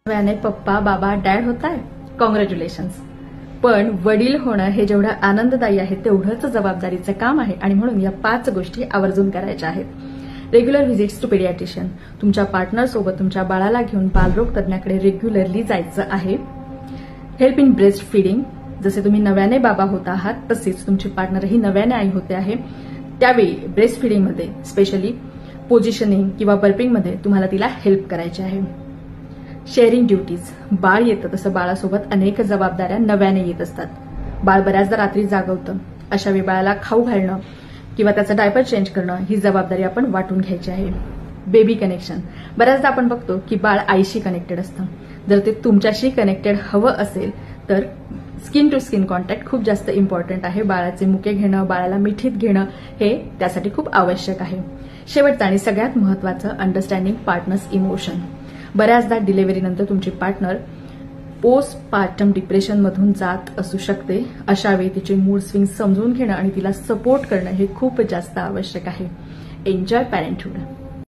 नव्याने पप्पा बाबा डॅड होताय, कॉंग्रॅच्युलेशन्स. पण वडील होणं हे जेवढं आनंददायी आहे तेवढंच जबाबदारीचं काम आहे आणि म्हणून या 5 गोष्टी आवर्जून करायच्या आहेत. Regular visits to paediatrician. तुमच्या पार्टनरसोबत तुमच्या बाळाला घेऊन बालरोग तज्ञाकडे रेग्युलरली जायचं आहे. Help in breast feeding. जसे तुम्ही नव्याने बाबा होत आहात तसेच तुमची पार्टनरही नव्याने आई होते आहे. त्यावेळी ब्रेस्ट फिडिंगमध्ये स्पेशली पोझिशनिंग किंवा बर्पिंगमध्ये तुम्हाला तिला हेल्प करायची आहे. Sharing duties. बाळ येतं तसं बाळासोबत अनेक जबाबदाऱ्या नव्याने येत असतात. बाळ बऱ्याचदा रात्री जागवतं. अशा वेळी बाळाला खाऊ घालणं किंवा त्याचं डायपर चेंज करणं ही जबाबदारी आपण वाटून घ्यायची आहे. Baby connection. बऱ्याचदा आपण बघतो की बाळ आईशी कनेक्टेड असतं. जर ते तुमच्याशी कनेक्टेड हवं असेल तर स्किन टू स्किन कॉन्टॅक्ट खूप जास्त इम्पॉर्टंट आहे. बाळाचे मुके घेणं, बाळाला मिठीत घेणं हे त्यासाठी खूप आवश्यक आहे. शेवटचं आणि सगळ्यात महत्वाचं अंडरस्टँडिंग पार्टनर्स इमोशन. बऱ्याचदा डिलिव्हरीनंतर तुमची पार्टनर पोस्टपार्टम डिप्रेशनमधून जात असू शकते. अशा वेळी तिचे मूड स्विंग समजून घेणं आणि तिला सपोर्ट करणं हे खूप जास्त आवश्यक आहे. एन्जॉय पॅरेंटहूड.